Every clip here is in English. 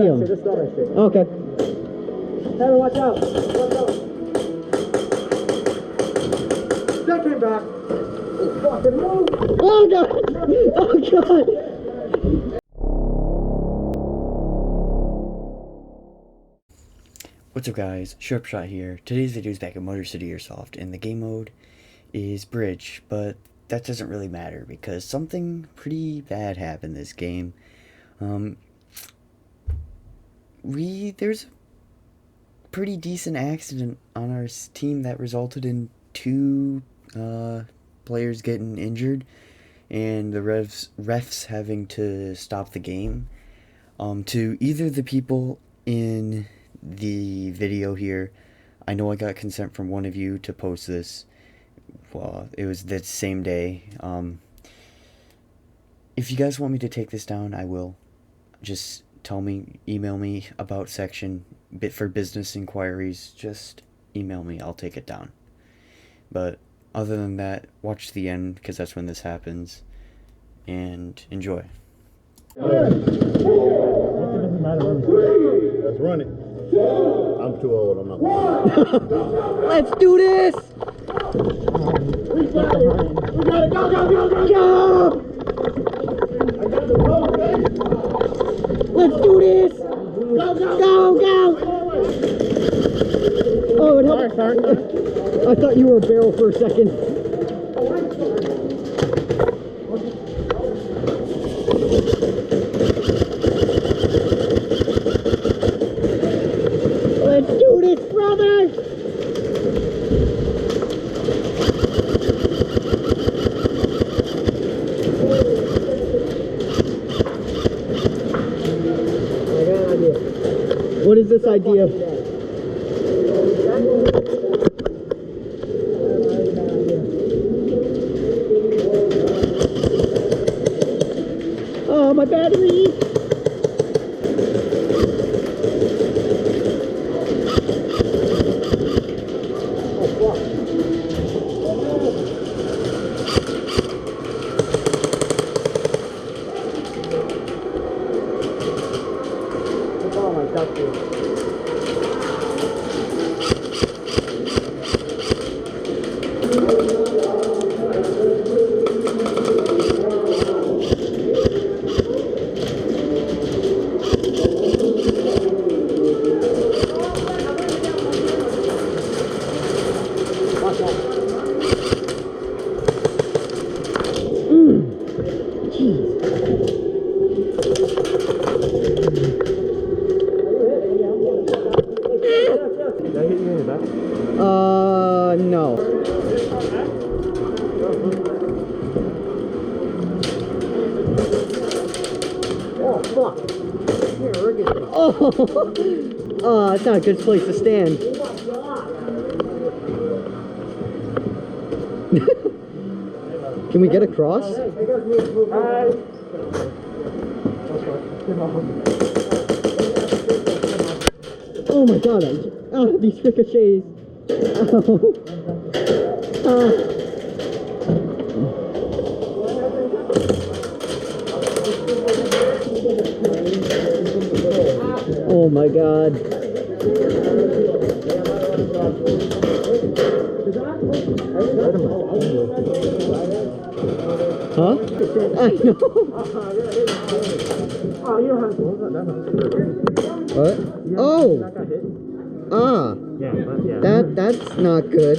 Just start that shit. Okay. Taylor, watch out. Watch out. That came back. Oh, fucking move. Oh, God. Oh, God. What's up, guys? Shot here. Today's video is back at Motor City Airsoft, and the game mode is Bridge, but that doesn't really matter because something pretty bad happened this game. There's a pretty decent accident on our team that resulted in 2 players getting injured and the refs having to stop the game. To either the people in the video here, I know I got consent from one of you to post this. Well, it was the same day. If you guys want me to take this down, I will. Just tell me, email me about section for business inquiries. Just email me, I'll take it down. But other than that, watch the end because that's when this happens, and enjoy. It doesn't matter. Let's run it. I'm too old, I'm not. Let's do this! We got it! We got it! Go, go, go, go, go! I got the rope, baby! Let's do this! Go, go, Go, go! Oh, it helped. Sorry. I thought you were a barrel for a second. Let's do this, brother! I got an idea. What is this idea? Oh, my battery! No. Oh, fuck. Oh, it's not a good place to stand. Can we get across? Oh my god, these ricochets. Oh my god. Huh? I know. What? Oh! That's not good.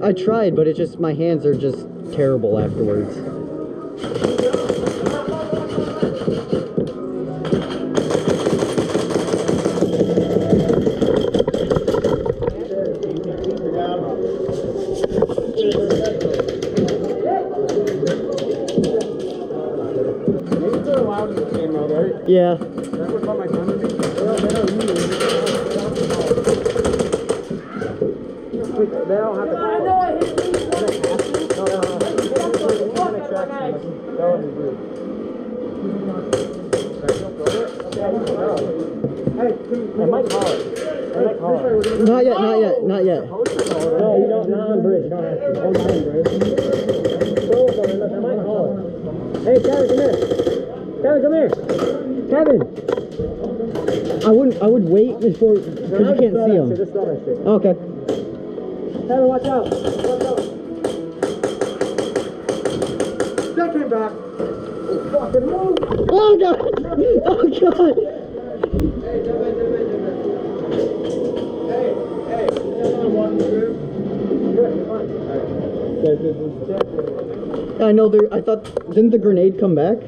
I tried, but my hands are just terrible afterwards. Yeah. They don't have to call it. No. Hey, I might call it. Not yet. No, you don't. Not on bridge. You don't have to. On bridge. I might call it. Hey, Tyler, come here. Kevin! I would wait before, because you can't see him. Okay. Kevin, watch out! Watch out! That came back! Fucking move! Oh god! Oh god! Hey! I know I thought, didn't the grenade come back?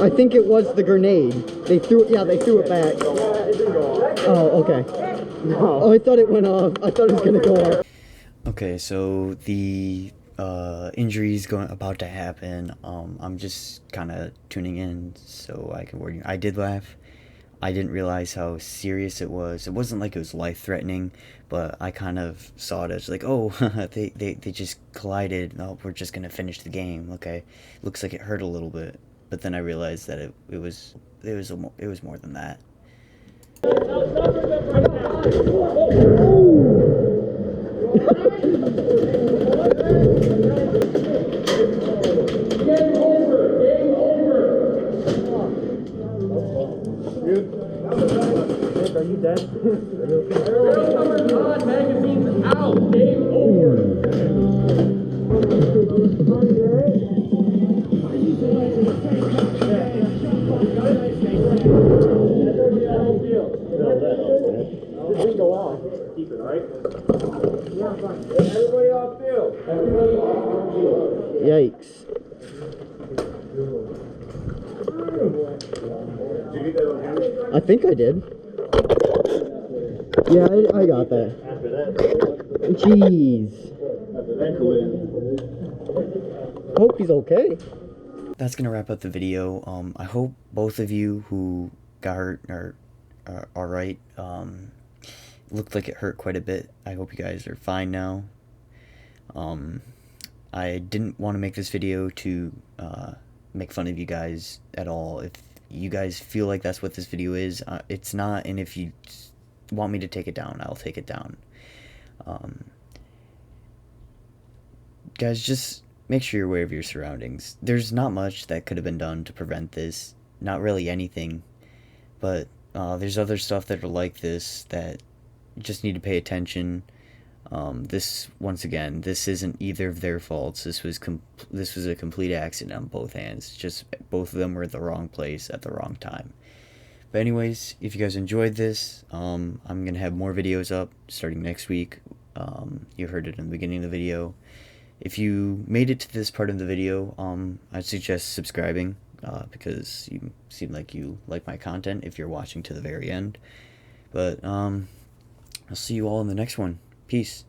I think it was the grenade. They threw it back. Oh, okay. Oh, I thought it went off. I thought it was gonna go off. Okay, so the injuries about to happen. I'm just kind of tuning in so I can warn you. I did laugh. I didn't realize how serious it was. It wasn't like it was life-threatening, but I kind of saw it as like, oh, they just collided. Oh, we're just gonna finish the game. Okay, looks like it hurt a little bit, but then I realized that it was more than that. Are you dead? Magazine's out. Game over. Just go on. Keep it, right? Everybody off field. Everybody off field. Yikes. I think I did. Yeah, I got that. Jeez. Hope he's okay. That's gonna wrap up the video. I hope both of you who got hurt are alright. Looked like it hurt quite a bit. I hope you guys are fine now. I didn't want to make this video to make fun of you guys at all. If you guys feel like that's what this video is, it's not, and if you want me to take it down, I'll take it down. Guys, just make sure you're aware of your surroundings. There's not much that could have been done to prevent this. Not really anything. But there's other stuff that are like this that you just need to pay attention. This, once again, this isn't either of their faults. This was a complete accident on both hands. Just both of them were at the wrong place at the wrong time. But anyways, if you guys enjoyed this, I'm gonna have more videos up starting next week. You heard it in the beginning of the video. If you made it to this part of the video, I'd suggest subscribing, because you seem like you like my content if you're watching to the very end. But I'll see you all in the next one. Peace.